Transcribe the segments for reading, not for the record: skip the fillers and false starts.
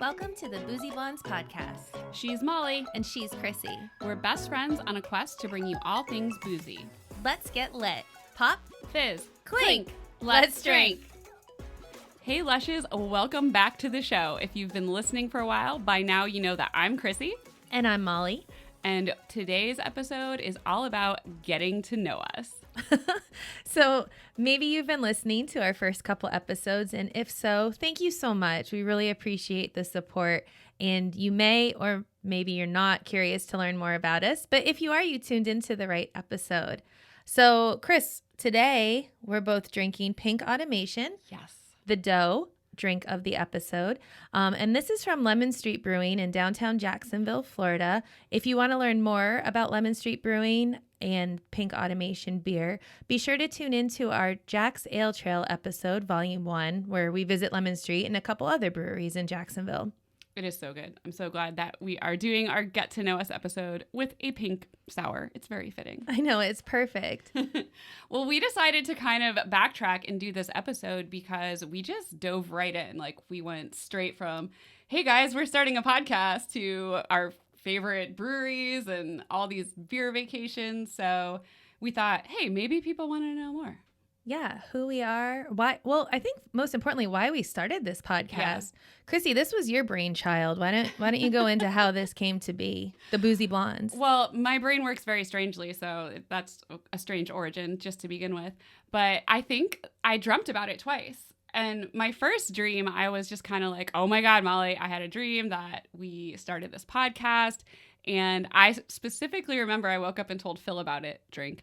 Welcome to the Boozy Blondes podcast. She's Molly. And she's Chrissy. We're best friends on a quest to bring you all things boozy. Let's get lit. Pop, Fizz, clink, let's drink. Hey Lushes, welcome back to the show. If you've been listening for a while, by now you know that I'm Chrissy. And I'm Molly. And today's episode is all about getting to know us. So maybe you've been listening to our first couple episodes, and if so, thank you so much. We really appreciate the support, and you may or maybe you're not curious to learn more about us, but if you are, you tuned into the right episode. So Chris, today we're both drinking Pink Automation. Yes. The dough drink of the episode. And this is from Lemon Street Brewing in downtown Jacksonville, Florida. If you want to learn more about Lemon Street Brewing and Pink Automation beer, be sure to tune into our Jack's Ale Trail episode, Volume 1, where we visit Lemon Street and a couple other breweries in Jacksonville. It is so good. I'm so glad that we are doing our Get to Know Us episode with a pink sour. It's very fitting. I know, it's perfect. Well, we decided to kind of backtrack and do this episode because we just dove right in. Like, we went straight from, hey guys, we're starting a podcast, to our favorite breweries and all these beer vacations. So we thought, hey, maybe people want to know more. Yeah, who we are, why. Well, I think most importantly, why we started this podcast. Yeah. Chrissy, this was your brainchild. Why don't you go into how this came to be, the Boozy Blondes? Well, my brain works very strangely, so that's a strange origin just to begin with. But I think I dreamt about it twice. And my first dream, I was just kind of like, oh my God, Molly, I had a dream that we started this podcast. And I specifically remember I woke up and told Phil about it, drink.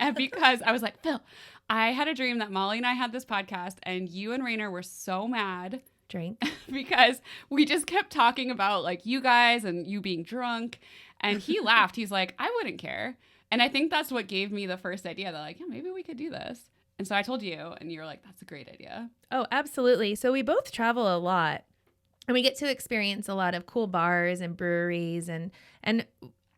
And because I was like, Phil, I had a dream that Molly and I had this podcast and you and Rainer were so mad. Drink. Because we just kept talking about like you guys and you being drunk. And he laughed. He's like, I wouldn't care. And I think that's what gave me the first idea that like, yeah, maybe we could do this. And so I told you and you're like, that's a great idea. Oh, absolutely. So we both travel a lot and we get to experience a lot of cool bars and breweries. And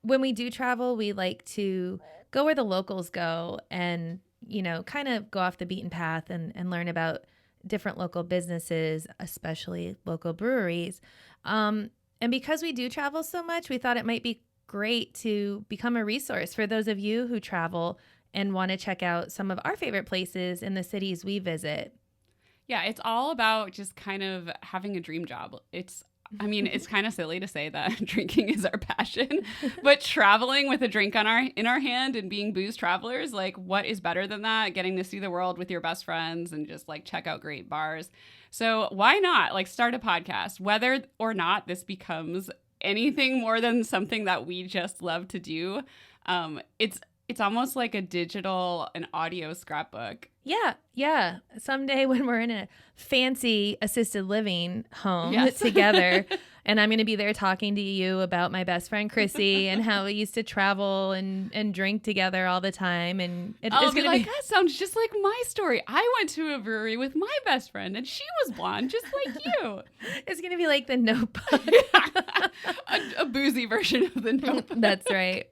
when we do travel, we like to go where the locals go and, you know, kind of go off the beaten path and learn about different local businesses, especially local breweries. And because we do travel so much, we thought it might be great to become a resource for those of you who travel and want to check out some of our favorite places in the cities we visit. Yeah, it's all about just kind of having a dream job. It's kind of silly to say that drinking is our passion, but traveling with a drink in our hand and being booze travelers, like what is better than that? Getting to see the world with your best friends and just like check out great bars. So why not like start a podcast, whether or not this becomes anything more than something that we just love to do. It's almost like a digital and audio scrapbook. Yeah. Someday when we're in a fancy assisted living home together, and I'm going to be there talking to you about my best friend Chrissy and how we used to travel and drink together all the time. And it's going to be like, that sounds just like my story. I went to a brewery with my best friend and she was blonde, just like you. It's going to be like The Notebook. a boozy version of The Notebook. That's right.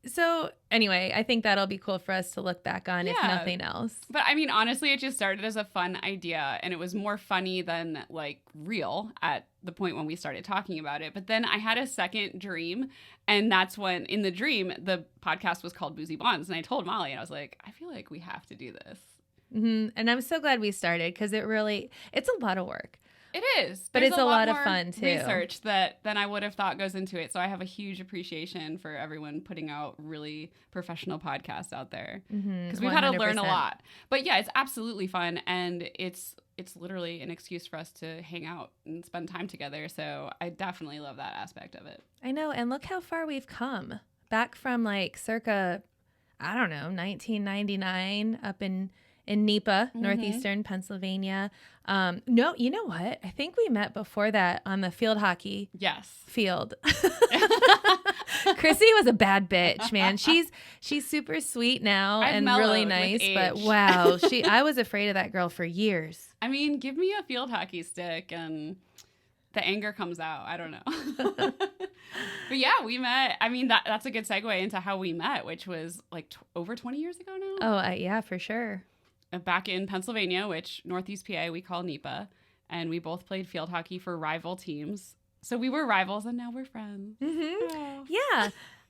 So anyway, I think that'll be cool for us to look back on, if nothing else. But I mean, honestly, it just started as a fun idea and it was more funny than like real at the point when we started talking about it. But then I had a second dream, and that's when in the dream, the podcast was called Boozy Blondes. And I told Molly and I was like, I feel like we have to do this. Mm-hmm. And I'm so glad we started because it's a lot of work. It is. But it's a lot of fun, too. Research than I would have thought goes into it. So I have a huge appreciation for everyone putting out really professional podcasts out there. Because we've had to learn a lot. But yeah, it's absolutely fun. And it's literally an excuse for us to hang out and spend time together. So I definitely love that aspect of it. I know. And look how far we've come. Back from like circa, I don't know, 1999 up in Nepa, northeastern Pennsylvania. No, you know what? I think we met before that on the field hockey field. Chrissy was a bad bitch, man. She's super sweet now and really nice, but wow, I was afraid of that girl for years. I mean, give me a field hockey stick and the anger comes out. I don't know. But yeah, we met. I mean, that's a good segue into how we met, which was like over 20 years ago now. Oh, yeah, for sure. Back in Pennsylvania, which Northeast PA we call NEPA. and we both played field hockey for rival teams. So we were rivals, and now we're friends. Mm-hmm. Yeah.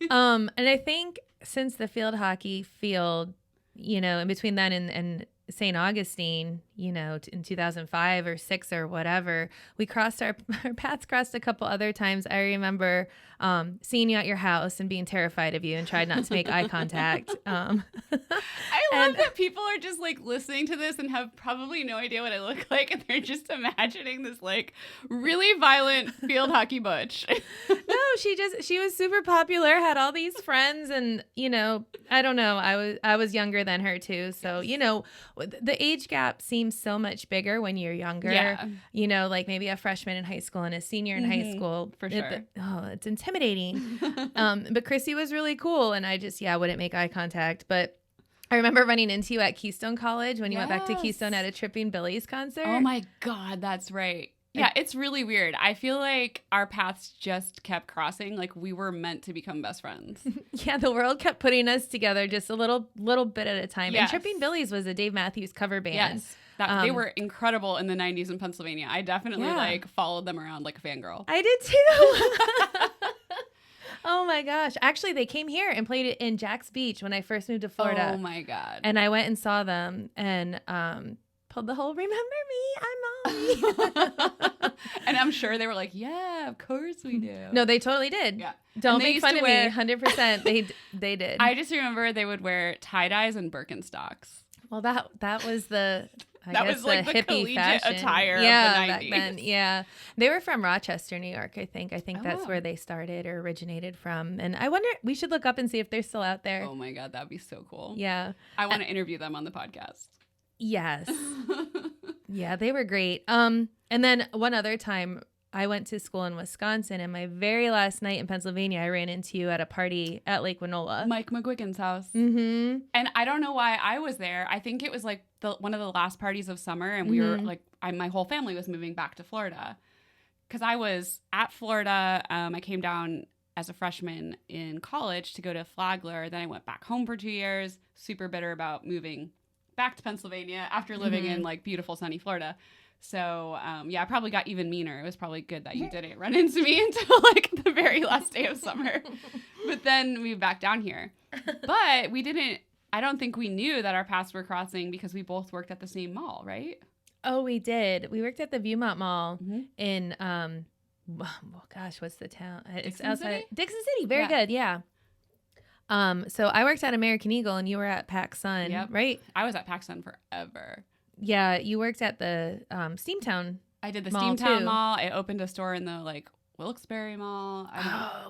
And I think since the field hockey field, in between then and St. Augustine, in 2005 or 6 or whatever, we crossed our paths crossed a couple other times. I remember seeing you at your house and being terrified of you and tried not to make eye contact. I love that people are just like listening to this and have probably no idea what I look like, and they're just imagining this like really violent field hockey butch. No, she was super popular, had all these friends, and I don't know, I was younger than her too, so the age gap seems so much bigger when you're younger. Yeah. Like maybe a freshman in high school and a senior in high school. For sure. It's intimidating. But Chrissy was really cool, and I just wouldn't make eye contact. But I remember running into you at Keystone College when you went back to Keystone at a Tripping Billies concert. Oh my God, that's right. Yeah, it's really weird. I feel like our paths just kept crossing. Like we were meant to become best friends. Yeah, the world kept putting us together just a little bit at a time. Yes. And Tripping Billies was a Dave Matthews cover band. Yes. They were incredible in the 90s in Pennsylvania. I definitely followed them around like a fangirl. I did too. Oh my gosh. Actually, they came here and played it in Jack's Beach when I first moved to Florida. Oh my God. And I went and saw them and pulled the whole "Remember Me, I'm Molly." And I'm sure they were like, yeah, of course we do. No, they totally did. Yeah. Don't make fun of me. 100%. They did. I just remember they would wear tie-dyes and Birkenstocks. Well, that was the that was like the hippie collegiate fashion attire of the 90s. Back then. Yeah. They were from Rochester, New York, I think. I think that's where they started or originated from. And I wonder, we should look up and see if they're still out there. Oh my God, that'd be so cool. Yeah. I want to interview them on the podcast. Yes. Yeah, they were great. And then one other time I went to school in Wisconsin, and my very last night in Pennsylvania, I ran into you at a party at Lake Winola. Mike McGuigan's house. Mm-hmm. And I don't know why I was there. I think it was like one of the last parties of summer, and we were like, my whole family was moving back to Florida. Because I was at Florida. I came down as a freshman in college to go to Flagler. Then I went back home for 2 years, super bitter about moving back to Pennsylvania after living in like beautiful sunny Florida. So, I probably got even meaner. It was probably good that you didn't run into me until like the very last day of summer. But then we back down here. But I don't think we knew that our paths were crossing because we both worked at the same mall, right? Oh, we did. We worked at the Viewmont Mall in, what's the town? It's outside City? Dixon City. Very good. Yeah. So I worked at American Eagle and you were at PacSun, right? I was at PacSun forever. Yeah, you worked at the Steamtown. I did the Mall Steamtown too. Mall. I opened a store in the like Wilkes-Barre Mall.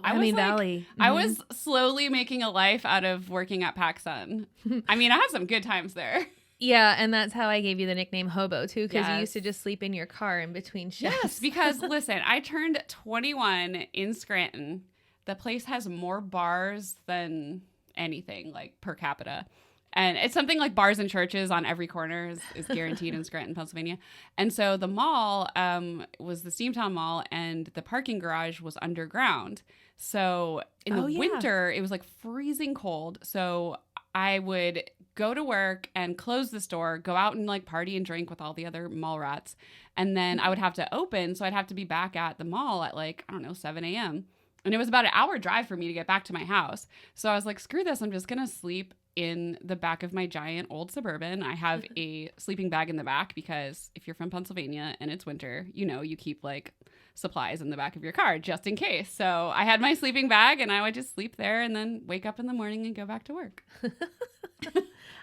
Valley. I was slowly making a life out of working at PacSun. I mean, I had some good times there. Yeah, and that's how I gave you the nickname Hobo too, because you Yes. used to just sleep in your car in between shifts. Yes, because listen, I turned 21 in Scranton. The place has more bars than anything, like per capita. And it's something like bars and churches on every corner is guaranteed in Scranton, Pennsylvania. And so the mall was the Steamtown Mall, and the parking garage was underground. So in the winter, it was like freezing cold. So I would go to work and close the store, go out and like party and drink with all the other mall rats. And then I would have to open. So I'd have to be back at the mall at like, 7 a.m. And it was about an hour drive for me to get back to my house. So I was like, screw this. I'm just going to sleep in the back of my giant old Suburban. I have a sleeping bag in the back because if you're from Pennsylvania and it's winter, you keep like supplies in the back of your car just in case. So I had my sleeping bag and I would just sleep there and then wake up in the morning and go back to work.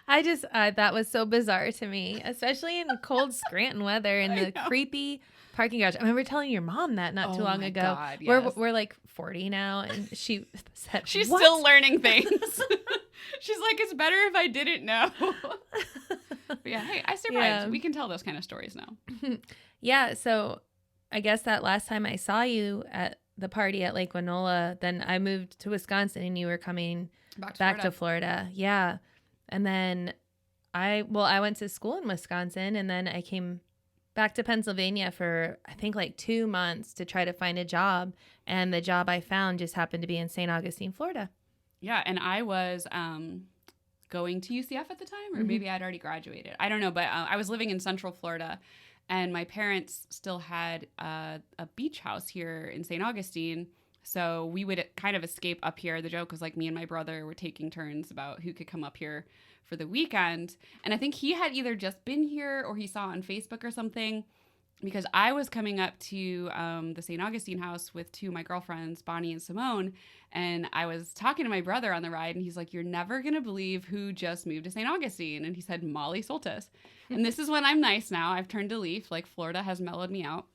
That was so bizarre to me, especially in cold Scranton weather and the creepy parking garage. I remember telling your mom that not too long ago. God, yes. We're like 40 now, and she said, she's "What?" still learning things. She's like, it's better if I didn't know. But yeah, hey, I survived. Yeah. We can tell those kind of stories now. Yeah, so I guess that last time I saw you at the party at Lake Winola, then I moved to Wisconsin and you were coming back to Florida. Yeah. And then I went to school in Wisconsin, and then I came back to Pennsylvania for I think like 2 months to try to find a job. And the job I found just happened to be in St. Augustine, Florida. Yeah, and I was going to UCF at the time, or maybe I'd already graduated. I don't know, but I was living in Central Florida, And my parents still had a beach house here in St. Augustine. So we would kind of escape up here. The joke was like me and my brother were taking turns about who could come up here for the weekend. And I think he had either just been here or he saw on Facebook or something, because I was coming up to the St. Augustine house with two of my girlfriends, Bonnie and Simone. And I was talking to my brother on the ride, and he's like, "You're never going to believe who just moved to St. Augustine." And he said, "Molly Soltis." And this is when I'm nice now. I've turned a leaf. Like, Florida has mellowed me out.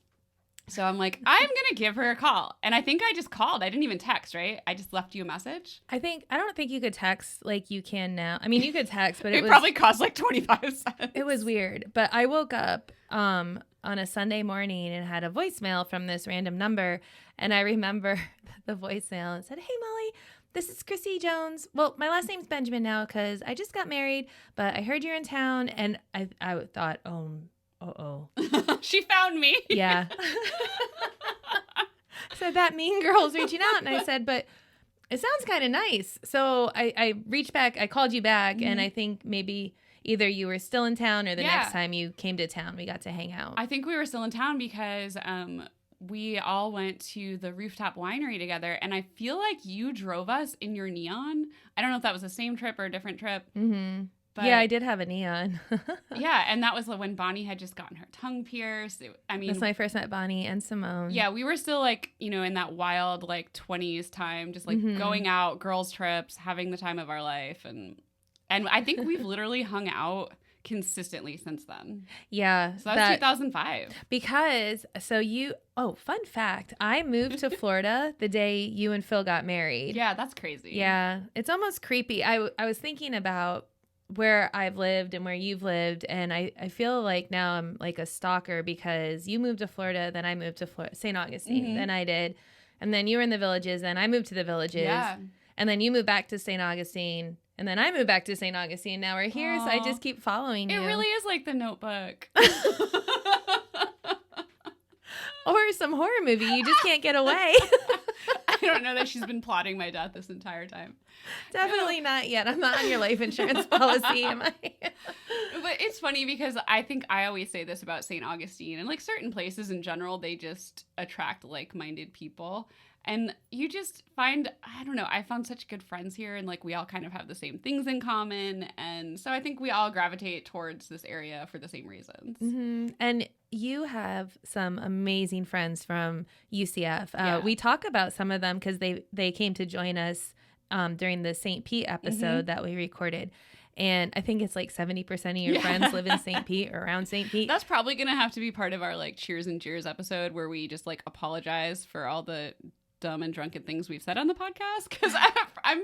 So I'm like, I'm going to give her a call. And I think I just called. I didn't even text, right? I just left you a message. I don't think you could text like you can now. I mean, you could text, but it probably cost like 25 cents. It was weird. But I woke up on a Sunday morning and had a voicemail from this random number. And I remember the voicemail and said, "Hey, Molly, this is Chrissy Jones. Well, my last name's Benjamin now because I just got married, but I heard you're in town." And I thought, oh. She found me. Yeah. So that mean girl's reaching out. And I said, "But it sounds kind of nice." So I reached back. I called you back. Mm-hmm. And I think maybe either you were still in town or the next time you came to town, we got to hang out. I think we were still in town because we all went to the rooftop winery together. And I feel like you drove us in your Neon. I don't know if that was the same trip or a different trip. Mm-hmm. But, yeah, I did have a Neon. Yeah, and that was when Bonnie had just gotten her tongue pierced. That's when I first met Bonnie and Simone. Yeah, we were still like, in that wild like 20s time, just like going out, girls trips, having the time of our life. And I think we've literally hung out consistently since then. Yeah. So that was 2005. Because, fun fact, I moved to Florida the day you and Phil got married. Yeah, that's crazy. Yeah, it's almost creepy. I was thinking about where I've lived and where you've lived, and I feel like now I'm like a stalker because you moved to Florida, then I moved to St. Augustine, then I did, and then you were in the Villages, then I moved to the Villages, and then you moved back to St. Augustine, and then I moved back to St. Augustine. Now we're here, so I just keep following you. It really is like The Notebook. Or some horror movie. You just can't get away. I don't know that she's been plotting my death this entire time. Definitely not yet. I'm not on your life insurance policy, am I? But it's funny because I think I always say this about St. Augustine and like certain places in general, they just attract like-minded people. And you just find, I don't know, I found such good friends here, and like we all kind of have the same things in common. And so I think we all gravitate towards this area for the same reasons. Mm-hmm. And you have some amazing friends from UCF. We talk about some of them because they came to join us during the St. Pete episode that we recorded. And I think it's like 70% of your friends live in St. Pete or around St. Pete. That's probably going to have to be part of our like Cheers and Jeers episode where we just like apologize for all the dumb and drunken things we've said on the podcast. Because I'm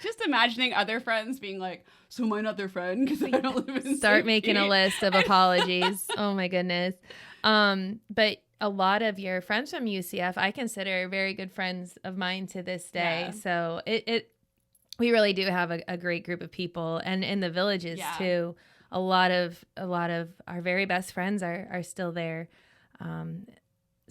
just imagining other friends being like, "So am I not their friend because I don't live in Start St. making Pete?" a list of apologies. Oh my goodness. But a lot of your friends from UCF, I consider very good friends of mine to this day. Yeah. So we really do have a great group of people, and in the Villages too. A lot of our very best friends are still there.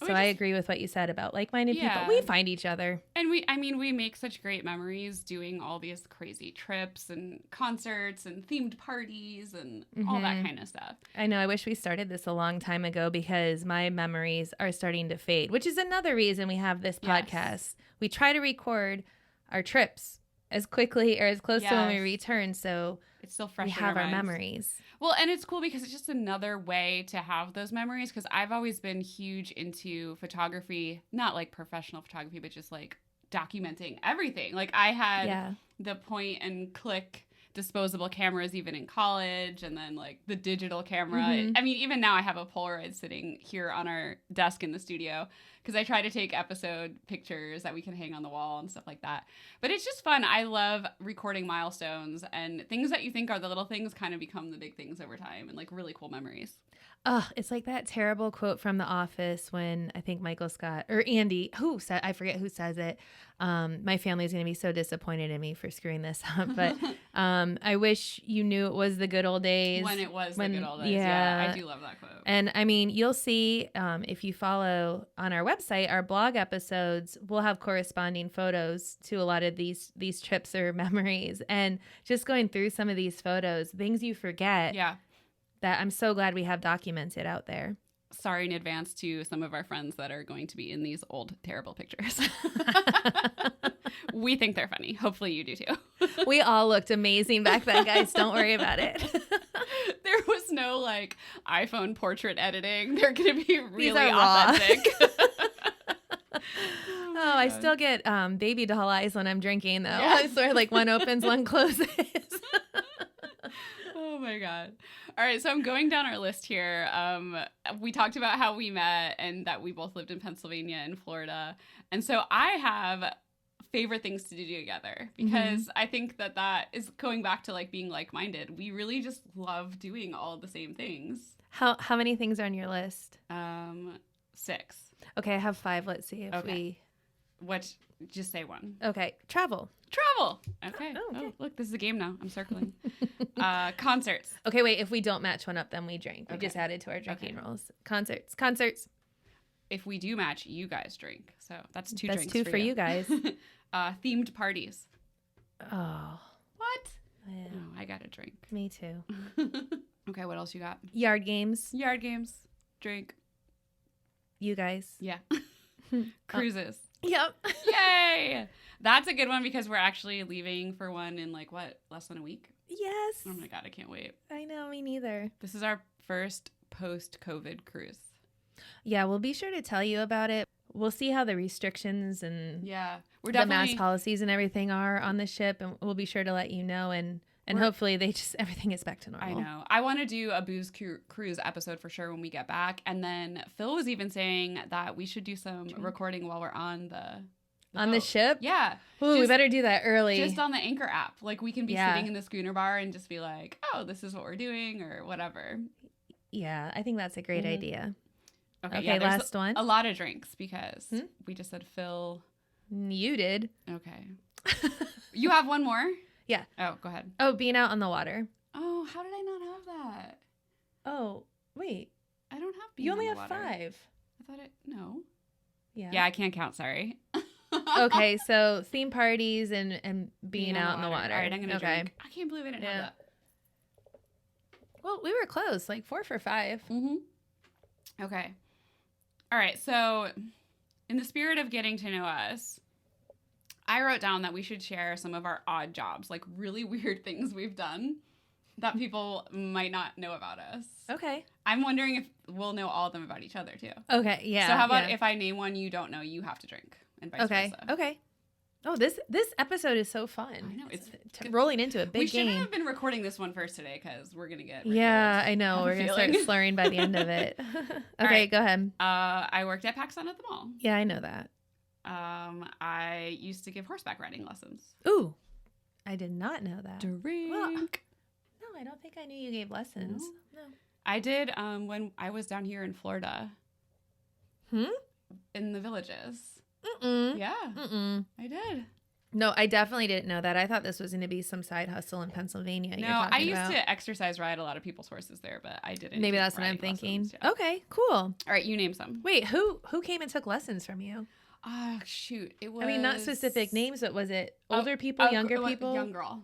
So I agree with what you said about like-minded people. We find each other. And we make such great memories doing all these crazy trips and concerts and themed parties and all that kind of stuff. I know. I wish we started this a long time ago because my memories are starting to fade, which is another reason we have this podcast. Yes. We try to record our trips as quickly or as close to when we return, so it's still fresh. We have our memories. Well, and it's cool because it's just another way to have those memories. Because I've always been huge into photography, not like professional photography, but just like documenting everything. Like I had the point and click disposable cameras even in college, and then like the digital camera. I mean, even now I have a Polaroid sitting here on our desk in the studio because I try to take episode pictures that we can hang on the wall and stuff like that. But it's just fun. I love recording milestones, and things that you think are the little things kind of become the big things over time, and like really cool memories. Oh, it's like that terrible quote from The Office when I think Michael Scott or Andy, I forget who says it. My family's going to be so disappointed in me for screwing this up, but I wish you knew it was the good old days. When it was the good old days. Yeah, I do love that quote. And I mean, you'll see if you follow on our website, our blog episodes, we'll have corresponding photos to a lot of these trips or memories. And just going through some of these photos, things you forget. Yeah. That I'm so glad we have documented out there. sorry in advance to some of our friends that are going to be in these old, terrible pictures. We think they're funny. Hopefully you do too. We all looked amazing back then, guys. Don't worry about it. There was no like iPhone portrait editing. They're going to be really raw. authentic. Oh, I still get baby doll eyes when I'm drinking, though. Yeah. I swear, like one opens, one closes. Oh my God. All right. So I'm going down our list here. We talked about how we met and that we both lived in Pennsylvania and Florida. And so I have favorite things to do together because I think that is going back to like being like-minded. We really just love doing all the same things. How many things are on your list? 6. Okay, I have 5. Let's see if we... What? Just say one. Okay, travel. Okay. Oh, okay. Oh, look, this is a game now. I'm circling. Concerts. Okay, wait. If we don't match one up, then we drink. We Okay. just added to our drinking rules. Concerts. If we do match, you guys drink. So that's 2 That's drinks 2 for you guys. Themed parties. Oh, What? yeah. Oh, I got a drink. Me too. Okay, what else you got? Yard games. Yard games. Drink. You guys. Yeah. Cruises. Yep. Yay! That's a good one because we're actually leaving for one in like what? Less than a week? Yes. Oh my God, I can't wait. I know, me neither. This is our first post-COVID cruise. Yeah, we'll be sure to tell you about it. We'll see how the restrictions and Yeah. We're the definitely mask policies and everything are on the ship, and we'll be sure to let you know, and hopefully everything is back to normal. I know. I want to do a booze cruise episode for sure when we get back. And then Phil was even saying that we should do some recording while we're on the the ship? Yeah. Ooh, we better do that early. Just on the Anchor app. Like we can be sitting in the schooner bar and just be like, oh, this is what we're doing or whatever. Yeah, I think that's a great idea. Okay, Okay, there's last one. A lot of drinks because we just said Phil. You did. Okay. You have one more? Yeah. Oh, go ahead. Oh, being out on the water. Oh, how did I not have that? Oh, wait. I don't have being You only on the have water. 5. I thought no. Yeah. Yeah, I can't count. Sorry. Okay, so theme parties and being out in the water. All right, I'm going to drink. I can't believe I didn't have that. Well, we were close, like 4 for 5. Mm-hmm. Okay. All right, so in the spirit of getting to know us, I wrote down that we should share some of our odd jobs, like really weird things we've done that people might not know about us. Okay. I'm wondering if we'll know all of them about each other, too. Okay, yeah. So how about if I name one you don't know, you have to drink, and vice versa. Okay. Oh, this episode is so fun. I know. It's rolling into a big we game. shouldn't have been recording this one first today because we're going to get Yeah, I know. I have a We're going to start feeling. slurring by the end of it. Okay, right. go ahead. I worked at PacSun at the mall. Yeah, I know that. I used to give horseback riding lessons. Ooh, I did not know that. Drink. Well, no, I don't think I knew you gave lessons. No. I did when I was down here in Florida. In the villages. Mm-mm. Yeah. Mm-mm. I did. No, I definitely didn't know that. I thought this was going to be some side hustle in Pennsylvania. No, I used to exercise ride a lot of people's horses there, but I didn't. Maybe do that's what I'm riding thinking. lessons, yeah. Okay, cool. All right, you name some. Wait, who came and took lessons from you? Oh, shoot. It was... I mean, not specific names, but was it older people, younger people? Young girl.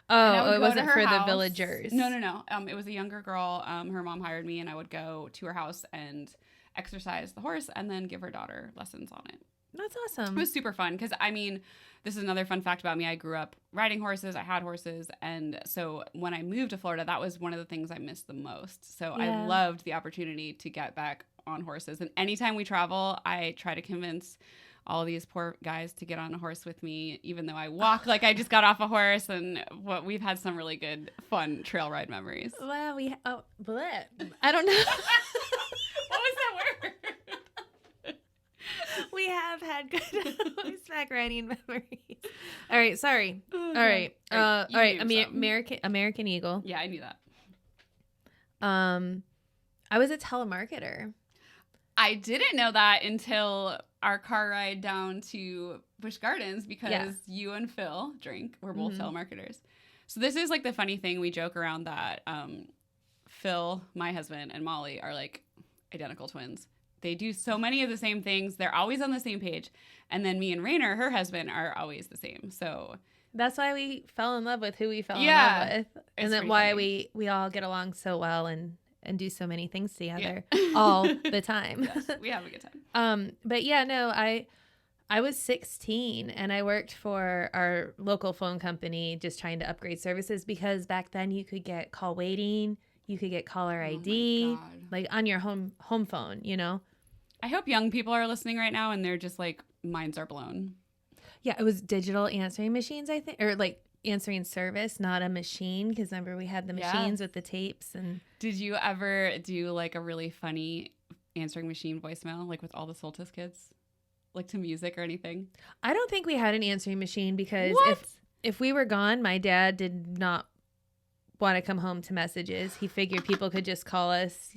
Oh, it wasn't for the house. villagers. No. It was a younger girl. Her mom hired me, and I would go to her house and exercise the horse and then give her daughter lessons on it. That's awesome. It was super fun because, I mean, this is another fun fact about me. I grew up riding horses. I had horses. And so when I moved to Florida, that was one of the things I missed the most. So I loved the opportunity to get back on horses. And anytime we travel, I try to convince all these poor guys to get on a horse with me, even though I walk like I just got off a horse. And we've had some really good, fun trail ride memories. Well, bleh. I don't know. What was that word? We have had good horseback riding memories. All right, sorry. Oh, all right. God. All right. name some. American Eagle. Yeah, I knew that. I was a telemarketer. I didn't know that until our car ride down to Busch Gardens because you and Phil drink. We're both telemarketers. So this is like the funny thing. We joke around that Phil, my husband, and Molly are like identical twins. They do so many of the same things. They're always on the same page. And then me and Rainer, her husband, are always the same. So that's why we fell in love with who we fell in love with. And then why funny. we all get along so well and and do so many things together Yeah. all the time. Yes, we have a good time. But yeah, no, I was 16 and I worked for our local phone company just trying to upgrade services because back then you could get call waiting, you could get caller Oh ID, my God. like on your home phone, you know? I hope young people are listening right now and they're just like, minds are blown. Yeah, it was digital answering machines, I think, or like answering service, not a machine. Because remember, we had the machines with the tapes. And Did you ever do like a really funny answering machine voicemail, like with all the Soltis kids, like to music or anything? I don't think we had an answering machine because What? if we were gone, my dad did not want to come home to messages. He figured people could just call us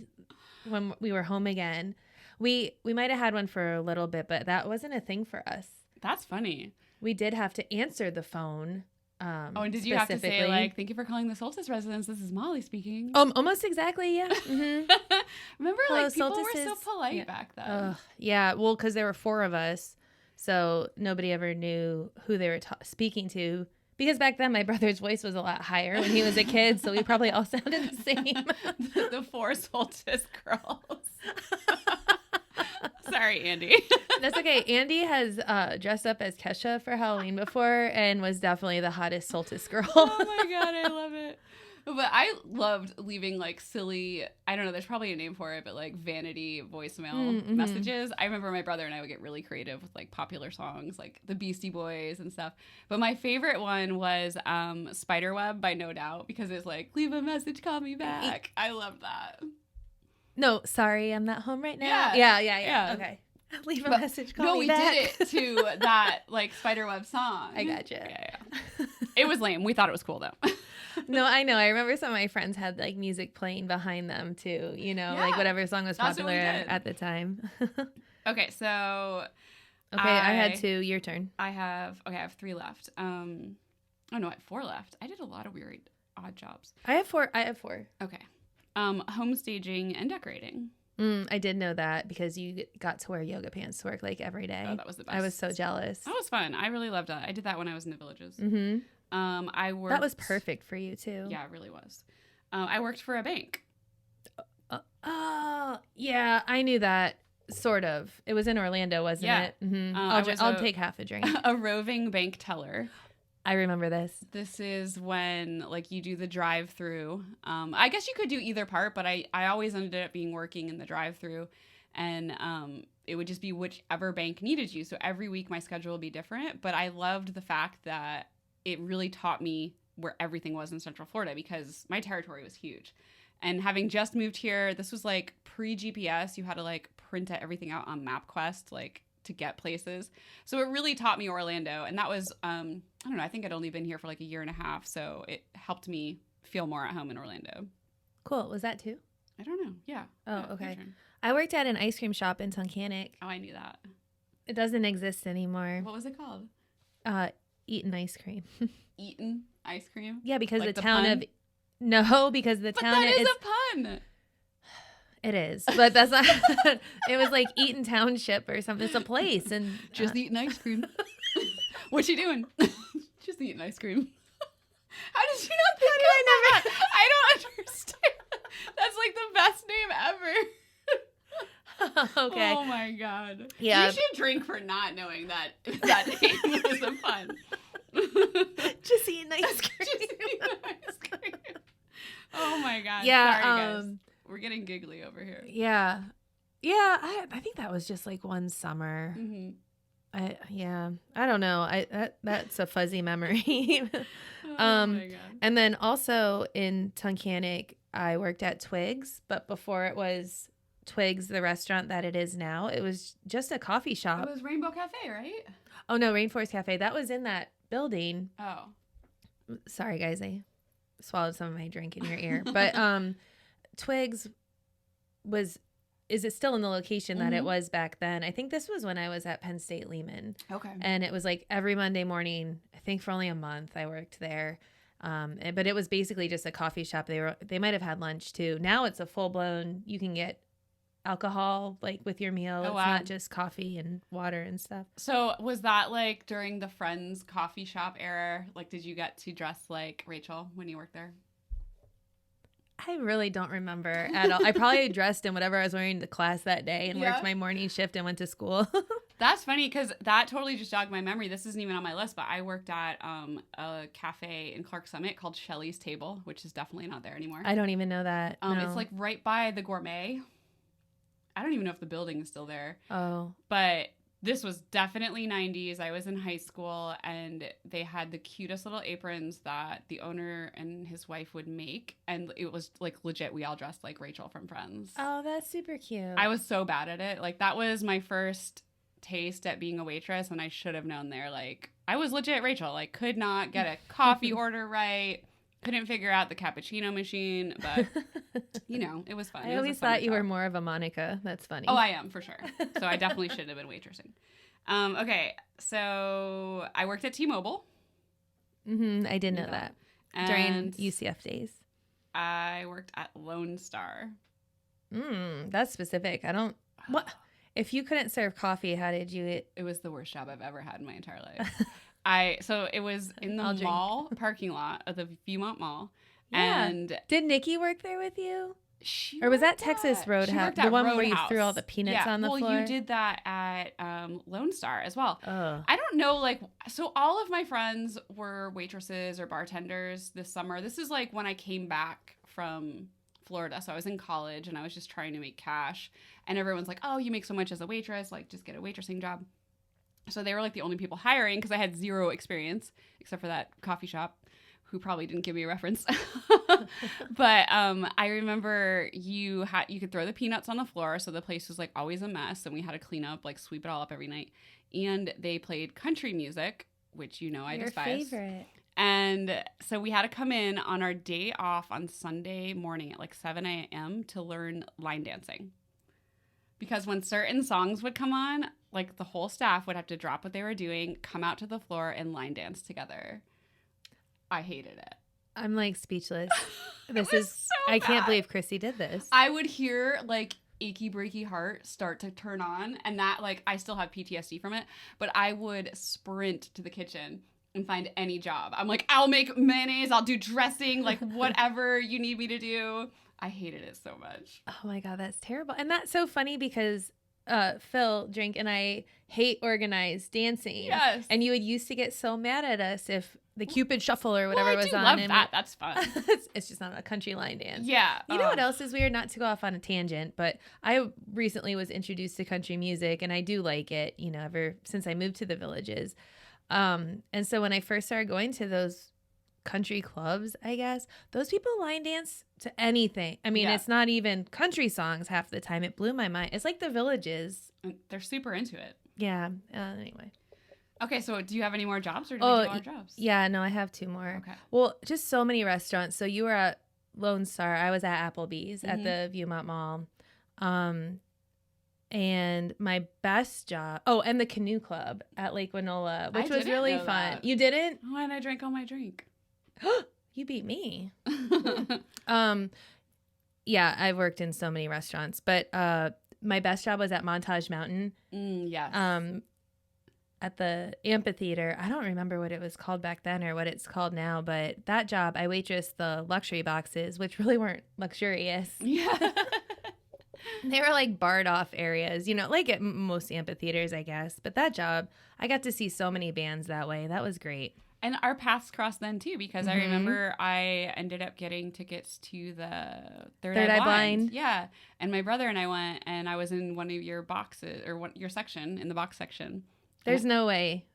when we were home again. We might have had one for a little bit, but that wasn't a thing for us. That's funny. We did have to answer the phone. Oh, and did you have to say like, "Thank you for calling the Soltis residence. This is Molly speaking." Almost exactly, yeah. Mm-hmm. Remember, Hello, like people were Soltis so is- polite back then. Yeah, well, because there were 4 of us, so nobody ever knew who they were speaking to. Because back then, my brother's voice was a lot higher when he was a kid, so we probably all sounded the same. The 4 Soltis girls. Sorry, Andy. That's okay. Andy has dressed up as Kesha for Halloween before and was definitely the hottest Soltis girl. Oh my God, I love it. But I loved leaving like silly, I don't know, there's probably a name for it, but like vanity voicemail messages. I remember my brother and I would get really creative with like popular songs like the Beastie Boys and stuff. But my favorite one was Spiderweb by No Doubt because it's like, leave a message, call me back. I loved that. No, sorry, I'm not home right now. Yeah. Yeah. Okay. Leave a message, call me we back. did it to that like Spiderweb song. I gotcha. Yeah. It was lame. We thought it was cool though. No, I know. I remember some of my friends had like music playing behind them too, you know, like whatever song was That's what we popular did. at the time. Okay, so Okay, I had 2. Your turn. I have 3 left. Oh no, I have 4 left. I did a lot of weird odd jobs. I have 4. Okay. Home staging and decorating. I did know that because you got to wear yoga pants to work like every day. Oh, that was the best. I was so jealous. That was fun. I really loved that. I did that when I was in the villages. Mm-hmm. I worked. That was perfect for you too. Yeah, it really was. I worked for a bank. Yeah, I knew that. Sort of. It was in Orlando, wasn't it? Mm-hmm. I'll take half a drink. A roving bank teller. I remember this. This is when like you do the drive-through. I guess you could do either part, but I always ended up working in the drive-through, and it would just be whichever bank needed you. So every week my schedule would be different, but I loved the fact that it really taught me where everything was in Central Florida because my territory was huge. And having just moved here, this was like pre-GPS. You had to like print everything out on MapQuest, like to get places. So it really taught me Orlando. And that was, I don't know, I think I'd only been here for like a year and a half. So it helped me feel more at home in Orlando. Cool. Was that 2? I don't know. Yeah. Oh, Yeah, okay. your turn. I worked at an ice cream shop in Tunkhannock. Oh, I knew that. It doesn't exist anymore. What was it called? Eaton ice cream. Eaton ice cream? Yeah, because Like the the town pun? of no, because the But town that is a pun. It is, but that's not. It was like Eaton Township or something. It's a place, and Just eating ice cream. What you doing? Just eating ice cream. How did you not think of that? I don't understand. That's like the best name ever. Okay. Oh my God. Yeah. You should drink for not knowing that that name was a pun. Just eating ice cream. Just eating ice cream. Oh my God. Yeah. Sorry, guys. We're getting giggly over here. Yeah. I think that was just like one summer. Mm-hmm. I don't know. That's a fuzzy memory. Oh my God. And then also in Tunkhannock, I worked at Twigs, but before it was Twigs, the restaurant that it is now, it was just a coffee shop. It was Rainbow Cafe, right? Oh no, Rainforest Cafe. That was in that building. Oh. Sorry guys, I swallowed some of my drink in your ear. But Twigs is it still in the location that it was back then? I think this was when I was at Penn State Lehman. Okay. And it was like every Monday morning, I think for only a month I worked there. But it was basically just a coffee shop. They might have had lunch too. Now it's a full blown, you can get alcohol like with your meal. It's not just coffee and water and stuff. So was that like during the Friends coffee shop era? Like, did you get to dress like Rachel when you worked there? I really don't remember at all. I probably dressed in whatever I was wearing to class that day and worked my morning shift and went to school. That's funny because that totally just jogged my memory. This isn't even on my list, but I worked at a cafe in Clark Summit called Shelley's Table, which is definitely not there anymore. I don't even know that. No. It's like right by the Gourmet. I don't even know if the building is still there. Oh. But this was definitely 90s. I was in high school, and they had the cutest little aprons that the owner and his wife would make. And it was like legit. We all dressed like Rachel from Friends. Oh, that's super cute. I was so bad at it. Like, that was my first taste at being a waitress, and I should have known there. Like, I was legit Rachel. Like, could not get a coffee order right. Couldn't figure out the cappuccino machine, but, you know, it was fun. I always thought you were more of a Monica. That's funny. Oh, I am, for sure. So I definitely should have been waitressing. Okay, so I worked at T-Mobile. I did know that. During UCF days. I worked at Lone Star. That's specific. What? If you couldn't serve coffee, how did you eat? It was the worst job I've ever had in my entire life. So it was in the mall parking lot of the Viewmont Mall. Yeah. And did Nikki work there with you? Or was that Texas Roadhouse? The one where you threw all the peanuts on the floor? Well, you did that at Lone Star as well. I don't know, like, so all of my friends were waitresses or bartenders this summer. This is like when I came back from Florida. So I was in college and I was just trying to make cash. And everyone's like, oh, you make so much as a waitress. Like, just get a waitressing job. So they were like the only people hiring because I had zero experience except for that coffee shop who probably didn't give me a reference. But I remember you could throw the peanuts on the floor. So the place was like always a mess. And we had to clean up, like sweep it all up every night. And they played country music, which I despise. Your favorite. And so we had to come in on our day off on Sunday morning at like 7 a.m. to learn line dancing. Because when certain songs would come on, like the whole staff would have to drop what they were doing, come out to the floor, and line dance together. I hated it. I'm like speechless. I can't believe Chrissy did this. I would hear like Achy Breaky Heart start to turn on, and that, like, I still have PTSD from it, but I would sprint to the kitchen and find any job. I'm like, I'll make mayonnaise, I'll do dressing, like whatever you need me to do. I hated it so much. Oh my God, that's terrible. And that's so funny because Phil, Drink, and I hate organized dancing. Yes. And you would used to get so mad at us if the Cupid Shuffle or whatever was on. I love that. That's fun. It's just not a country line dance. Yeah. You know what else is weird? Not to go off on a tangent, but I recently was introduced to country music, and I do like it, ever since I moved to the Villages. And so when I first started going to those country clubs, I guess, those people line dance to anything. I mean, It's not even country songs half the time. It blew my mind. It's like the Villages. They're super into it. Yeah. Anyway. Okay, so do you have any more jobs, or do we do all our jobs? Yeah, no, I have 2 more. Okay. Well, just so many restaurants. So you were at Lone Star. I was at Applebee's at the Viewmont Mall. And my best job, and the Canoe Club at Lake Winola, which was really fun. That. You didn't? Oh, and I drank all my drink. You beat me. Yeah, I've worked in so many restaurants, but my best job was at Montage Mountain. Yes. At the amphitheater. I don't remember what it was called back then or what it's called now, but that job, I waitressed the luxury boxes, which really weren't luxurious. Yeah. They were like barred off areas, like at most amphitheaters, I guess. But that job, I got to see so many bands that way. That was great. And our paths crossed then too, because I remember I ended up getting tickets to the Third Eye Blind. Yeah. And my brother and I went, and I was in one of your boxes, or your section, in the box section. There's no way.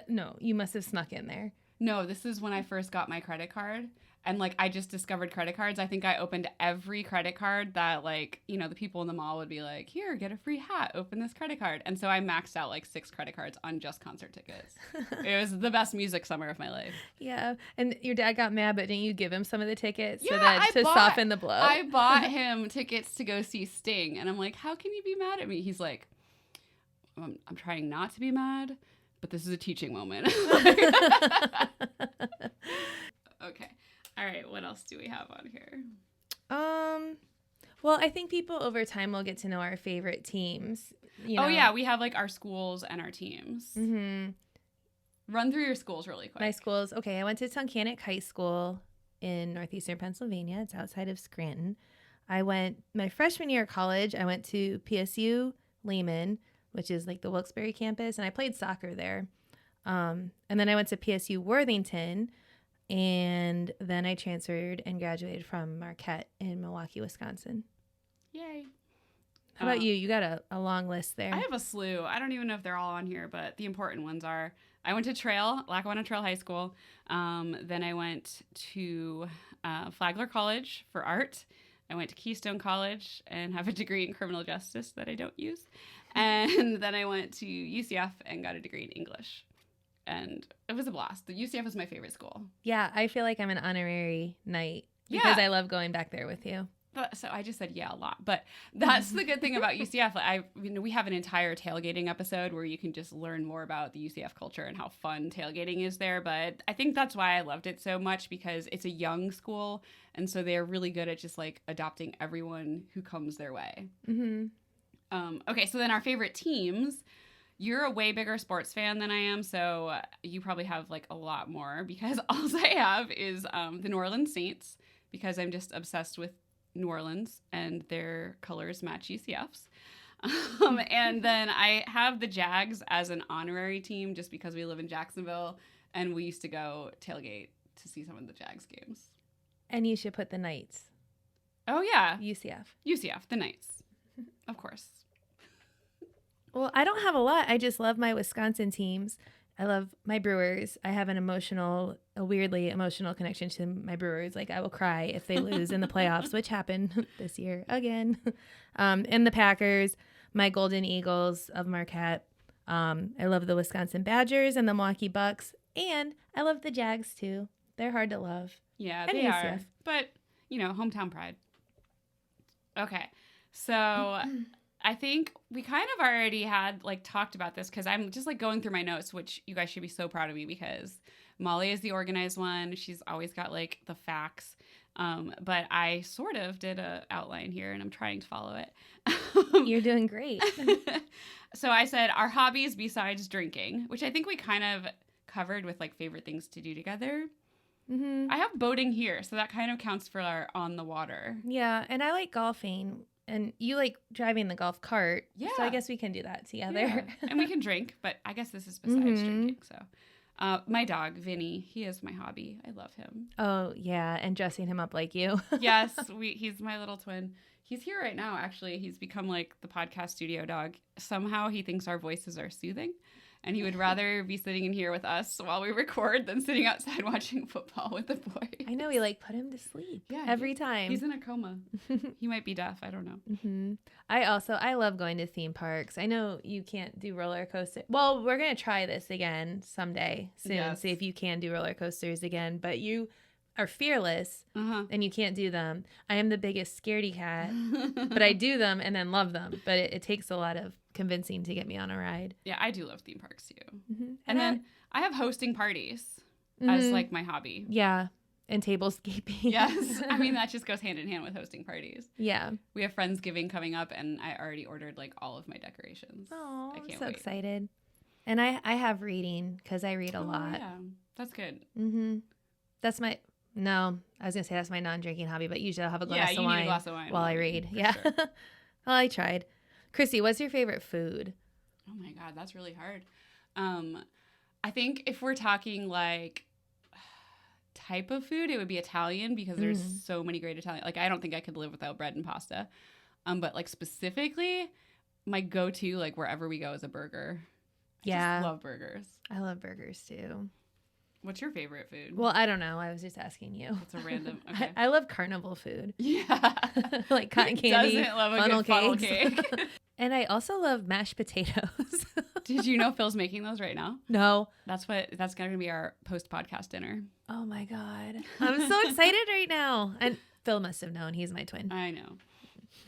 No, you must have snuck in there. No, this is when I first got my credit card. And, like, I just discovered credit cards. I think I opened every credit card that, like, the people in the mall would be like, here, get a free hat. Open this credit card. And so I maxed out, like, 6 credit cards on just concert tickets. It was the best music summer of my life. Yeah. And your dad got mad, but didn't you give him some of the tickets to soften the blow? I bought him tickets to go see Sting. And I'm like, how can you be mad at me? He's like, I'm trying not to be mad, but this is a teaching moment. Okay. All right, what else do we have on here? Well, I think people over time will get to know our favorite teams. Oh, yeah, we have, like, our schools and our teams. Mm-hmm. Run through your schools really quick. My schools. Okay, I went to Tunkhannock High School. in northeastern Pennsylvania. It's outside of Scranton. I went my freshman year of college. I went to PSU Lehman, which is like the Wilkes-Barre campus, and I played soccer there. And then I went to PSU Worthington, and then I transferred and graduated from Marquette in Milwaukee, Wisconsin. Yay. How about you? You got a long list there. I have a slew. I don't even know if they're all on here, but the important ones are I went to Lackawanna Trail High School. Then I went to Flagler College for art. I went to Keystone College and have a degree in criminal justice that I don't use. And then I went to UCF and got a degree in English. And it was a blast. The UCF was my favorite school. Yeah, I feel like I'm an honorary Knight because I love going back there with you. So I just said a lot, but that's the good thing about UCF. We have an entire tailgating episode where you can just learn more about the UCF culture and how fun tailgating is there. But I think that's why I loved it so much, because it's a young school, and so they're really good at just like adopting everyone who comes their way. Mm-hmm. Okay, so then our favorite teams. You're a way bigger sports fan than I am, so you probably have like a lot more, because all I have is the New Orleans Saints, because I'm just obsessed with New Orleans and their colors match UCF's. And then I have the Jags as an honorary team just because we live in Jacksonville and we used to go tailgate to see some of the Jags games. And you should put the Knights. Oh, yeah. UCF, the Knights. Of course. Well, I don't have a lot. I just love my Wisconsin teams. I love my Brewers. I have a weirdly emotional connection to my Brewers. Like, I will cry if they lose in the playoffs, which happened this year again. And the Packers, my Golden Eagles of Marquette. I love the Wisconsin Badgers and the Milwaukee Bucks. And I love the Jags, too. They're hard to love. Yeah, and they UCF. are. But, hometown pride. Okay. So I think we kind of already had talked about this, because I'm just going through my notes, which you guys should be so proud of me, because Molly is the organized one. She's always got the facts. But I sort of did a outline here and I'm trying to follow it. You're doing great. So I said our hobbies besides drinking, which I think we kind of covered with favorite things to do together. Mm-hmm. I have boating here, so that kind of counts for our on the water. Yeah, and I like golfing. And you like driving the golf cart. Yeah. So I guess we can do that together. Yeah. And we can drink, but I guess this is besides drinking. So my dog, Vinny, he is my hobby. I love him. Oh, yeah. And dressing him up like you. Yes. He's my little twin. He's here right now, actually. He's become the podcast studio dog. Somehow he thinks our voices are soothing. And he would rather be sitting in here with us while we record than sitting outside watching football with the boys. I know. We put him to sleep every time. He's in a coma. He might be deaf. I don't know. Mm-hmm. I love going to theme parks. I know you can't do roller coasters. Well, we're going to try this again someday soon. Yes. See if you can do roller coasters again. But you are fearless and you can't do them. I am the biggest scaredy cat, but I do them and then love them. But it takes a lot of convincing to get me on a ride. Yeah, I do love theme parks too. Mm-hmm. And then I have hosting parties as my hobby. Yeah, and tablescaping. Yes, I mean that just goes hand in hand with hosting parties. Yeah, we have Friendsgiving coming up, and I already ordered all of my decorations. Oh, I can't I'm so wait. Excited. And I have reading because I read a lot. Yeah, that's good. Mm-hmm. No, I was gonna say that's my non-drinking hobby, but usually I'll have a glass of wine. Yeah, you need a glass of wine while I read. Yeah. Sure. Well, I tried. Chrissy, what's your favorite food? Oh my God, that's really hard. I think if we're talking type of food, it would be Italian, because there's so many great Italian. I don't think I could live without bread and pasta. But specifically, my go-to wherever we go is a burger. I just love burgers. I love burgers too. What's your favorite food? Well, I don't know. I was just asking you. It's a random. Okay. I love carnival food. Yeah. Cotton candy, doesn't love a funnel good funnel cakes. cake. And I also love mashed potatoes. Did you know Phil's making those right now? No. That's going to be our post-podcast dinner. Oh my God. I'm so excited right now. And Phil must have known. He's my twin. I know.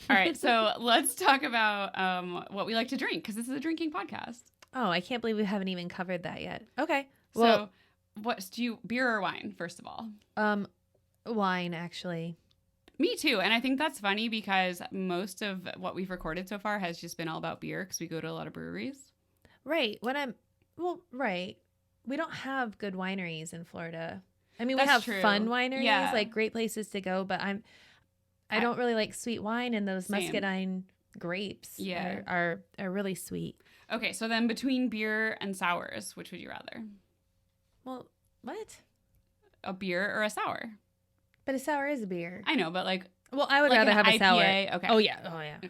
All right. So let's talk about what we like to drink, because this is a drinking podcast. Oh, I can't believe we haven't even covered that yet. Okay. Well, beer or wine, first of all? Wine, actually. Me too. And I think that's funny, because most of what we've recorded so far has just been all about beer, because we go to a lot of breweries. Right. Right. We don't have good wineries in Florida. I mean, we That's have true. fun wineries, Yeah. like great places to go, but I don't really like sweet wine, and those Same. muscadine grapes Yeah. are really sweet. Okay, so then between beer and sours, which would you rather? Well, what? A beer or a sour? But a sour is a beer. I know, but like Well, I would like rather an have a sour. IPA? Okay. Oh yeah. Okay.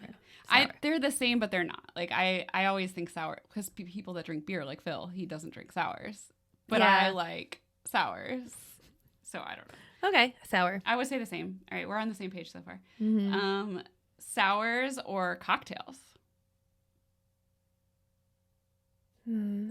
Sour. They're the same, but they're not. Like I always think sour because people that drink beer, like Phil, he doesn't drink sours, but Yeah. I like sours, so I don't know. Okay, sour. I would say the same. All right, we're on the same page so far. Mm-hmm. Sours or cocktails?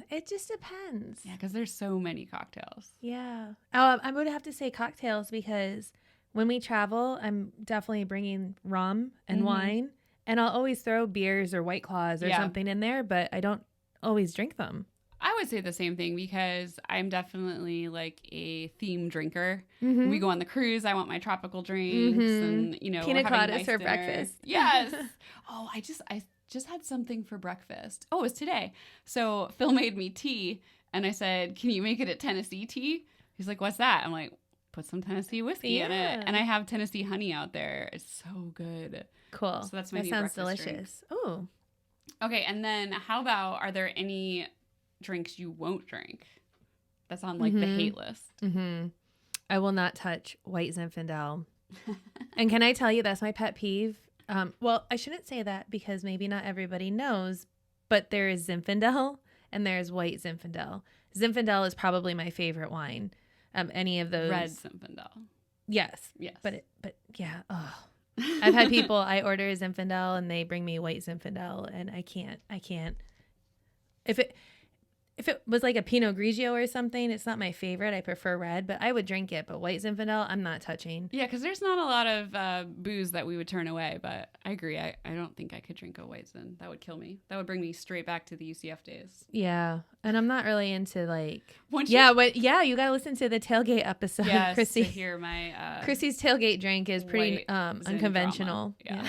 It just depends. Yeah, because there's so many cocktails. Yeah. I would have to say cocktails because when we travel, I'm definitely bringing rum and wine, and I'll always throw beers or White Claws or something in there, but I don't always drink them. I would say the same thing because I'm definitely like a theme drinker. Mm-hmm. When we go on the cruise, I want my tropical drinks and pina coladas for breakfast. Yes. Oh, I just had something for breakfast. Oh, it was today. So Phil made me tea, and I said, "Can you make it a Tennessee tea?" He's like, "What's that?" I'm like, "Put some Tennessee whiskey in it." And I have Tennessee honey out there. It's so good. Cool. So that's my new sounds breakfast delicious. Oh. Okay, and then how about, are there any drinks you won't drink that's on like the hate list? I will not touch white Zinfandel. And can I tell you that's my pet peeve? Well, I shouldn't say that because maybe not everybody knows, but there is Zinfandel and there's white Zinfandel. Zinfandel is probably my favorite wine. Any of those Red Zinfandel. Yes. Yes. But yeah. Oh. I've had people, I order Zinfandel and they bring me white Zinfandel, and I can't. If it was like a Pinot Grigio or something, it's not my favorite. I prefer red, but I would drink it. But white Zinfandel, I'm not touching. Yeah, because there's not a lot of booze that we would turn away, but I agree. I don't think I could drink a white Zin. That would kill me. That would bring me straight back to the UCF days. Yeah, and I'm not really into like. You gotta listen to the tailgate episode. Yes, Chrissy. to hear my Chrissy's tailgate drink is pretty unconventional. Yeah.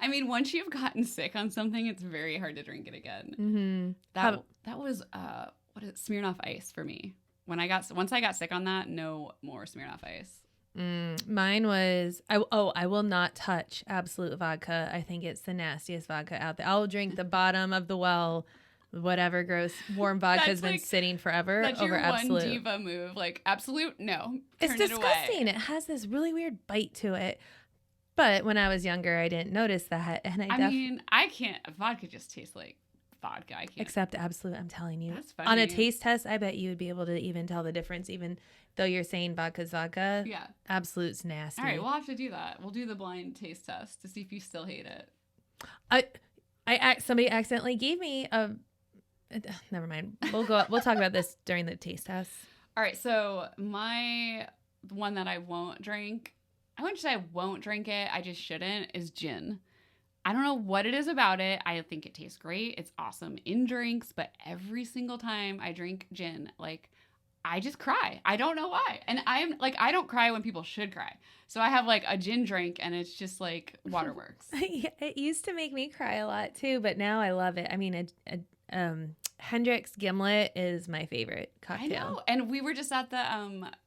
I mean, once you've gotten sick on something, it's very hard to drink it again. That was what is it, Smirnoff Ice for me. Once I got sick on that, no more Smirnoff Ice. Mine was I will not touch Absolute vodka. I think it's the nastiest vodka out there. I'll drink the bottom of the well, whatever gross warm vodka has been sitting forever that's over your Absolute. One diva move, like Absolute, no, it's disgusting. It has this really weird bite to it. But when I was younger, I didn't notice that, and I mean, I can't. Vodka just tastes like vodka. I can't. Except Absolute, I'm telling you. That's funny. On a taste test, I bet you would be able to even tell the difference, even though you're saying vodka's vodka. Yeah. Absolute's nasty. All right, we'll have to do that. We'll do the blind taste test to see if you still hate it. Somebody accidentally gave me a. Never mind. We'll talk about this during the taste test. All right, so the one that I won't drink. I wouldn't say I won't drink it. I just shouldn't. Is gin. I don't know what it is about it. I think it tastes great. It's awesome in drinks, but every single time I drink gin, like I just cry. I don't know why. And I'm like, I don't cry when people should cry. So I have like a gin drink and it's just like waterworks. It used to make me cry a lot too, but now I love it. I mean, Hendrick's Gimlet is my favorite cocktail. I know. And we were just at the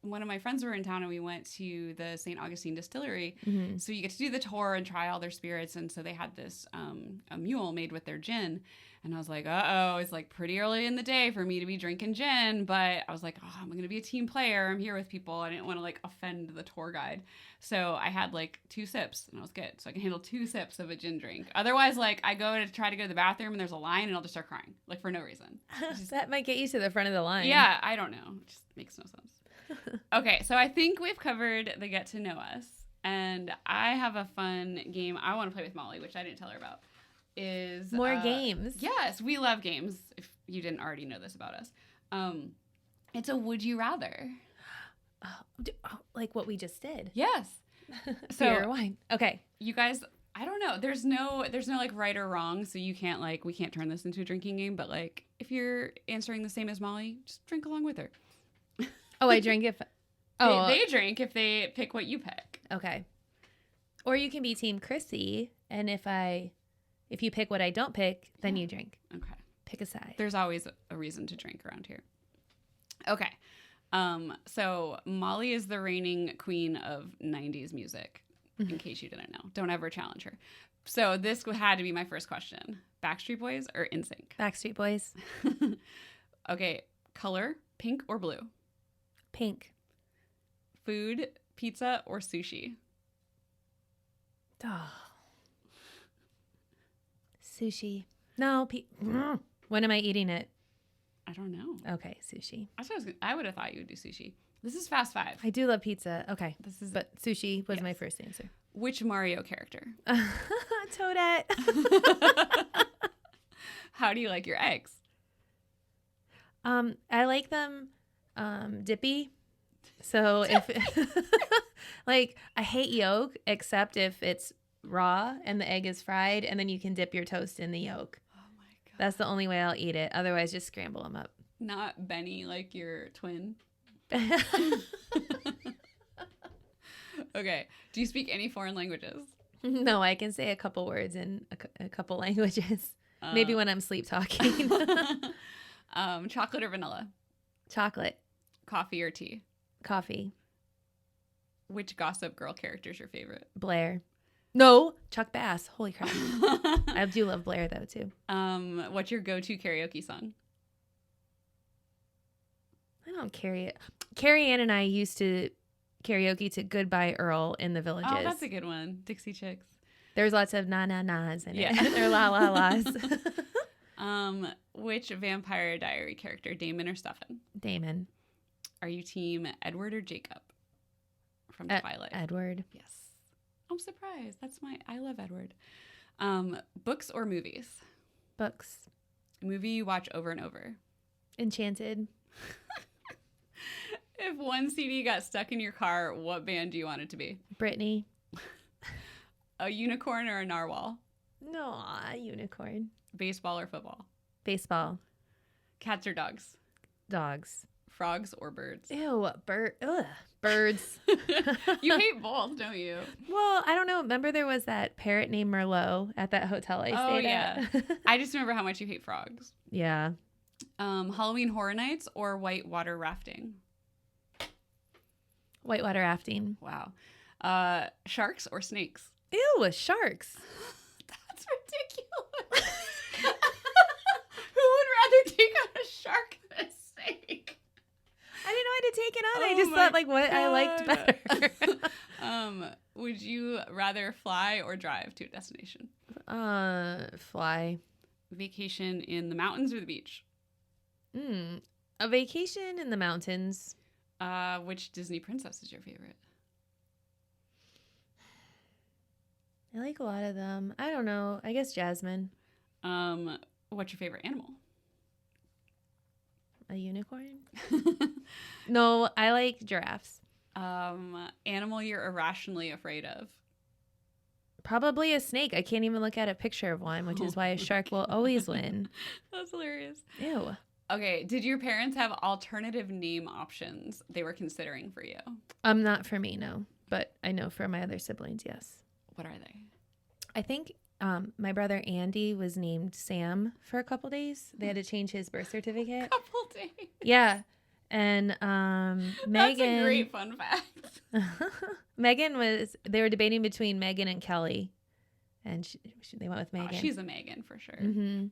one of my friends were in town and we went to the St. Augustine distillery. Mm-hmm. So you get to do the tour and try all their spirits. And so they had this a mule made with their gin. And I was like, it's like pretty early in the day for me to be drinking gin. But I was like, I'm going to be a team player. I'm here with people. I didn't want to like offend the tour guide. So I had like 2 sips and I was good. So I can handle 2 sips of a gin drink. Otherwise, like I try to go to the bathroom and there's a line and I'll just start crying, like for no reason. That might get you to the front of the line. Yeah, I don't know. It just makes no sense. Okay, so I think we've covered the get to know us. And I have a fun game I want to play with Molly, which I didn't tell her about. Is more games. Yes, we love games. If you didn't already know this about us, it's a would you rather. Like what we just did. Yes. So beer or wine. Okay. You guys, I don't know. There's no like right or wrong, so you can't we can't turn this into a drinking game. But like if you're answering the same as Molly, just drink along with her. Oh, I drink if. They drink if they pick what you pick. Okay. Or you can be Team Chrissy, and if you pick what I don't pick, then you drink. Okay. Pick a side. There's always a reason to drink around here. Okay. So Molly is the reigning queen of 90s music, in case you didn't know. Don't ever challenge her. So this had to be my first question. Backstreet Boys or NSYNC? Backstreet Boys. Okay. Color, pink or blue? Pink. Food, pizza or sushi? Oh. Sushi. No. When am I eating it? I don't know. Okay, sushi. I would have thought you would do sushi. This is fast five. I do love pizza. Okay. But sushi was yes. my first answer. Which Mario character? Toadette. How do you like your eggs? I like them dippy. So if like I hate yolk except if it's raw and the egg is fried and then you can dip your toast in the yolk. Oh my god. That's the only way I'll eat it. Otherwise just scramble them up. Not Benny like your twin. Okay. Do you speak any foreign languages? No, I can say a couple words in a couple languages. Maybe when I'm sleep talking. Chocolate or vanilla? Chocolate. Coffee or tea? Coffee. Which Gossip Girl character is your favorite? Blair. No, Chuck Bass. Holy crap. I do love Blair though too. What's your go-to karaoke song? I don't carry it. Carrie Ann and I used to karaoke to Goodbye Earl in the Villages. Oh, that's a good one. Dixie Chicks. There's lots of na-na-nas in it. They're la-la-las. Which Vampire Diary character, Damon or Stefan? Damon. Are you team Edward or Jacob from Twilight? Edward. Yes. I'm surprised. I love Edward. Books or movies? Books. A movie you watch over and over? Enchanted. If one CD got stuck in your car, what band do you want it to be? Britney. A unicorn or a narwhal? No, unicorn. Baseball or football? Baseball. Cats or dogs? Dogs. Frogs or birds? Ew, birds. You hate both, don't you? Well, I don't know. Remember there was that parrot named Merlot at that hotel I stayed at? I just remember how much you hate frogs. Yeah. Halloween Horror Nights or whitewater rafting? Whitewater rafting. Wow. Sharks or snakes? Ew, sharks. That's ridiculous. Who would rather take on a shark than a snake? I didn't know I had to take it on. I just thought like what I liked better. Would you rather fly or drive to a destination? Fly. Vacation in the mountains or the beach? A vacation in the mountains. Which Disney princess is your favorite? I like a lot of them. I don't know. I guess Jasmine. What's your favorite animal? A unicorn? No, I like giraffes. Animal you're irrationally afraid of? Probably a snake. I can't even look at a picture of one, which is why a shark will always win. That's hilarious. Ew. Okay, did your parents have alternative name options they were considering for you? Not for me, no. But I know for my other siblings, yes. What are they? I think my brother Andy was named Sam for a couple days. They had to change his birth certificate. Couple days. Yeah. And Megan. That's a great fun fact. They were debating between Megan and Kelly. And they went with Megan. Oh, she's a Megan for sure. Mm-hmm.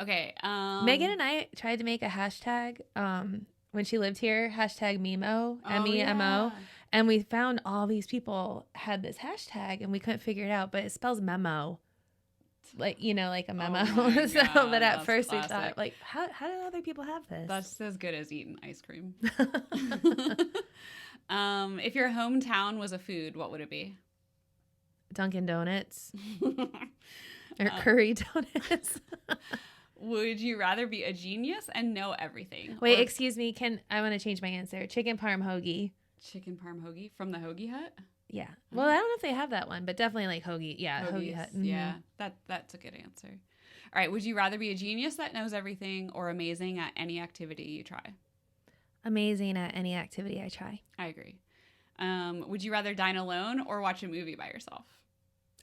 Okay. Megan and I tried to make a hashtag when she lived here, hashtag Memo, M-E-M-O. Yeah. And we found all these people had this hashtag and we couldn't figure it out, but it spells memo. Like, like a memo. Oh So, God, but at that's first classic. we thought, like, how do other people have this? That's as good as eating ice cream. If your hometown was a food, what would it be? Dunkin' Donuts or Curry Donuts. Would you rather be a genius and know everything? Wait, excuse me. I want to change my answer. Chicken parm hoagie. Chicken parm hoagie from the Hoagie Hut? Yeah. Well, I don't know if they have that one, but definitely like hoagie. Yeah, Hoagie Hut. Mm-hmm. Yeah, that's a good answer. All right, would you rather be a genius that knows everything or amazing at any activity you try? Amazing at any activity I try. I agree. Would you rather dine alone or watch a movie by yourself?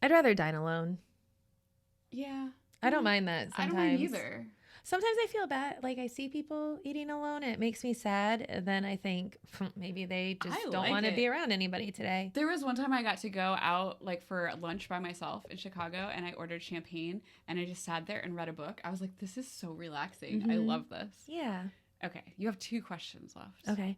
I'd rather dine alone. Yeah. I don't mind that sometimes. I don't mind either. Sometimes I feel bad. Like I see people eating alone and it makes me sad. And then I think maybe they just don't want to be around anybody today. There was one time I got to go out like for lunch by myself in Chicago and I ordered champagne and I just sat there and read a book. I was like, this is so relaxing. I love this. Yeah. Okay. You have 2 questions left. Okay.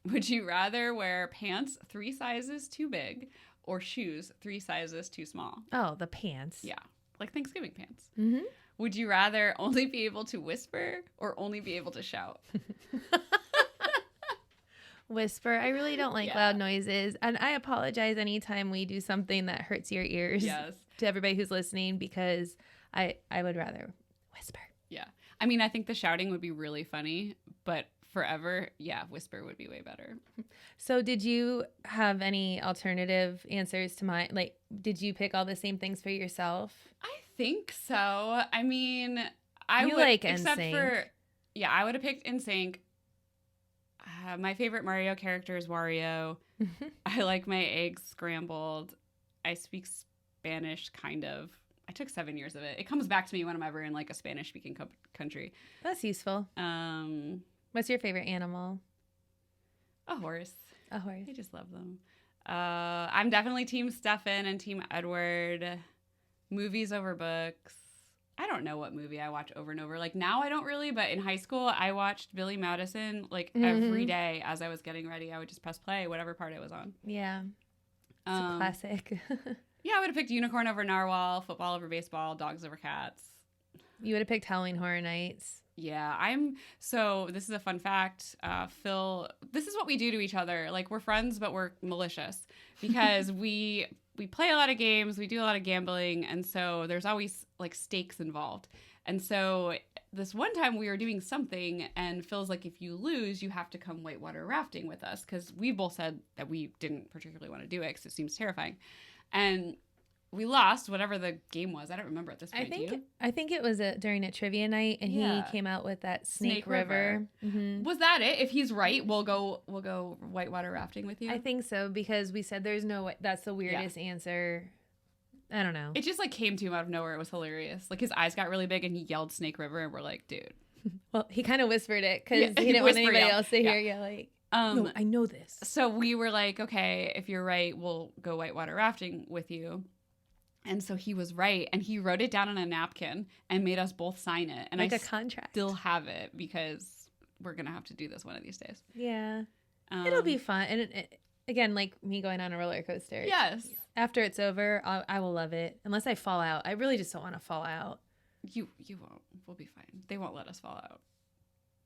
Would you rather wear pants 3 sizes too big or shoes 3 sizes too small? Oh, the pants. Yeah. Like Thanksgiving pants. Mm-hmm. Would you rather only be able to whisper or only be able to shout? Whisper. I really don't like loud noises. And I apologize anytime we do something that hurts your ears. Yes. To everybody who's listening, because I would rather whisper. Yeah. I mean, I think the shouting would be really funny, but forever, yeah, whisper would be way better. So did you have any alternative answers to mine? Like, did you pick all the same things for yourself? I think so. I mean, I You would, like except NSYNC. for, yeah, I would have picked NSYNC. My favorite Mario character is Wario. I like my eggs scrambled. I speak Spanish, kind of. I took 7 years of it. It comes back to me when I'm ever in like a Spanish-speaking country. That's useful. What's your favorite animal? A horse. A horse. I just love them. I'm definitely Team Stefan and Team Edward. Movies over books. I don't know what movie I watch over and over. Like now I don't really, but in high school I watched Billy Madison like every day as I was getting ready. I would just press play, whatever part it was on. Yeah. It's a classic. Yeah, I would have picked Unicorn over Narwhal, football over baseball, dogs over cats. You would have picked Halloween Horror Nights. Yeah, so this is a fun fact. Phil, this is what we do to each other. Like we're friends, but we're malicious because we play a lot of games, we do a lot of gambling, and so there's always like stakes involved. And so this one time we were doing something and Phil's like, if you lose, you have to come whitewater rafting with us because we both said that we didn't particularly want to do it because it seems terrifying. And we lost whatever the game was. I don't remember at this point. I think it was during a trivia night, and he came out with that Snake River. Mm-hmm. Was that it? If he's right, we'll go whitewater rafting with you. I think so because we said there's no way. That's the weirdest answer. I don't know. It just like came to him out of nowhere. It was hilarious. Like his eyes got really big, and he yelled Snake River, and we're like, dude. Well, he kind of whispered it because he didn't want anybody else to hear you. Like, no, I know this. So we were like, okay, if you're right, we'll go whitewater rafting with you. And so he was right, and he wrote it down on a napkin and made us both sign it. And like a contract. Still have it because we're gonna have to do this one of these days. Yeah, it'll be fun. And again, like me going on a roller coaster. Yes. After it's over, I will love it. Unless I fall out, I really just don't want to fall out. You won't. We'll be fine. They won't let us fall out.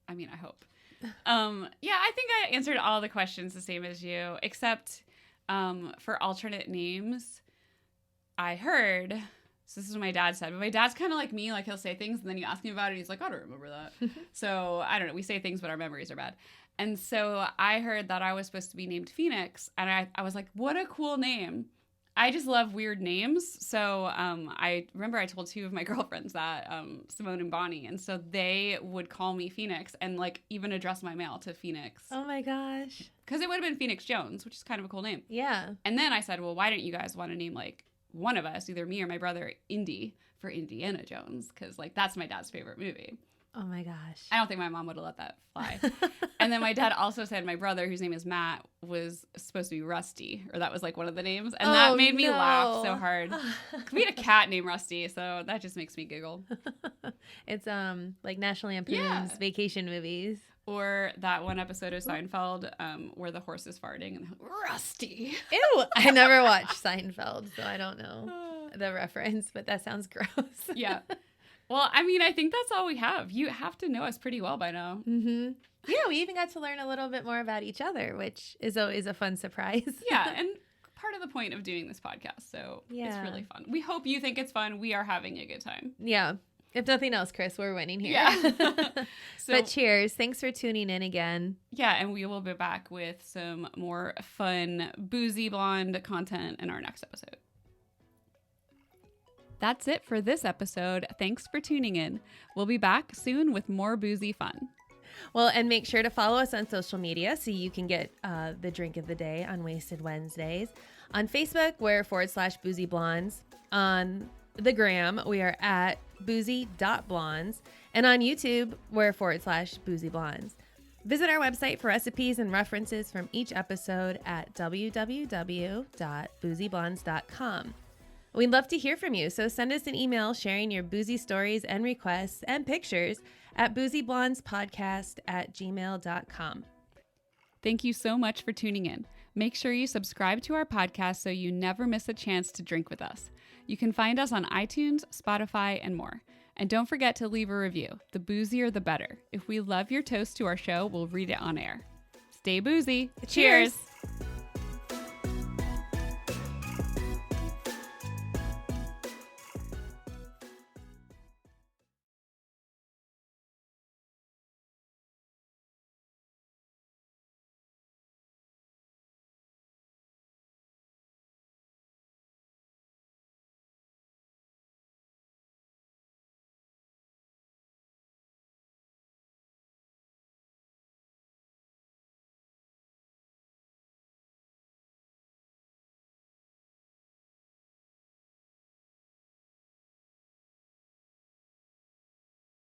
I mean, I hope. Yeah, I think I answered all the questions the same as you, except for alternate names. I heard, so this is what my dad said, but my dad's kind of like me, like he'll say things and then you ask him about it, he's like, I don't remember that. So I don't know, we say things, but our memories are bad. And so I heard that I was supposed to be named Phoenix, and I was like, what a cool name. I just love weird names. So I remember I told 2 of my girlfriends that, Simone and Bonnie, and so they would call me Phoenix and like even address my mail to Phoenix. Oh my gosh. Because it would have been Phoenix Jones, which is kind of a cool name. Yeah. And then I said, well, why don't you guys want to name like one of us, either me or my brother, Indy for Indiana Jones? Because like that's my dad's favorite movie. Oh my gosh. I don't think my mom would have let that fly. And then my dad also said my brother, whose name is Matt, was supposed to be Rusty, or that was like one of the names. And that made me laugh so hard. We had a cat named Rusty, so that just makes me giggle. It's like National Lampoon's vacation movies. Or that one episode of Seinfeld where the horse is farting and Rusty. Ew. I never watched Seinfeld, so I don't know the reference, but that sounds gross. Yeah. Well, I mean, I think that's all we have. You have to know us pretty well by now. Mm-hmm. Yeah, we even got to learn a little bit more about each other, which is always a fun surprise. Yeah, and part of the point of doing this podcast, so it's really fun. We hope you think it's fun. We are having a good time. Yeah. If nothing else, Chris, we're winning here. Yeah. But cheers. Thanks for tuning in again. Yeah, and we will be back with some more fun Boozy Blonde content in our next episode. That's it for this episode. Thanks for tuning in. We'll be back soon with more boozy fun. Well, and make sure to follow us on social media so you can get the drink of the day on Wasted Wednesdays. On Facebook, we're /Boozy Blondes. On the gram, we are at boozy.blondes. And on YouTube, we're /Boozy Blondes. Visit our website for recipes and references from each episode at www.boozyblondes.com. We'd love to hear from you, so send us an email sharing your boozy stories and requests and pictures at boozyblondespodcast@gmail.com. Thank you so much for tuning in. Make sure you subscribe to our podcast so you never miss a chance to drink with us. You can find us on iTunes, Spotify, and more. And don't forget to leave a review. The boozier, the better. If we love your toast to our show, we'll read it on air. Stay boozy. Cheers.